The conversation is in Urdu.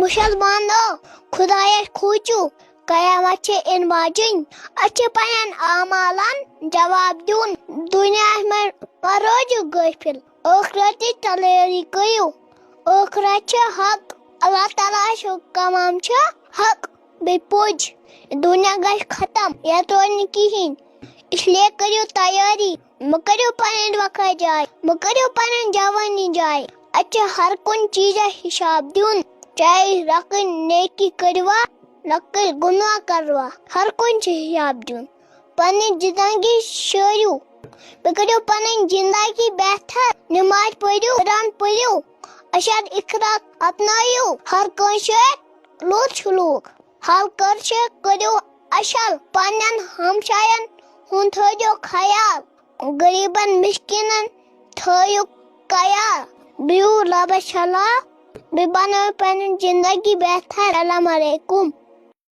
مسلمانو خدایس کھوٗژِو قیامت چھِ اِن واجِنۍ اَسہِ چھِ پنٛنٮ۪ن اعمالن جواب دیُن دُنیاہس منٛز مہ روٗزِو غٲفِل ٲخرتٕچ تیٲری کٔرِو ٲخرت چھِ حق اللہ تعالیٰ سُنٛد کلام چھُ حق بیٚیہِ پوٚز دُنیا گژھِ ختم یتھ روزِ نہٕ کِہیٖنۍ اس لیے کٔرِو تیٲری مہٕ کٔرِو پنٕنۍ وقت جاے مہٕ کٔرِو پنٕنۍ جوانی جاے اَسہِ چھُ ہر کُنہِ چیٖزس حِساب دیُن چاہے لۄکٕٹۍ نیکی کٔروا لۄکٕٹۍ گُناہ کروا ہر کُنہِ چھُ حِساب دیُن پنٕنۍ زندگی شٲرِو بیٚیہِ کٔرِو پنٕنۍ زندگی بہتر نماز پٔرِو قرآن پٔرِو اشد اخلاق اپنٲیِو ہر کٲنٛسہِ سۭتۍ رُت سلوٗک حل کٔرِو اصل پننٮ۪ن ہمساین ہُنٛد تھٲیزیو خیال غریٖبن مسکیٖنن تھٲیِو خیال بِہِو رۄبس حوالہٕ بیٚیہِ بنٲیِو پنٕنۍ زندگی بہتر السلام علیکم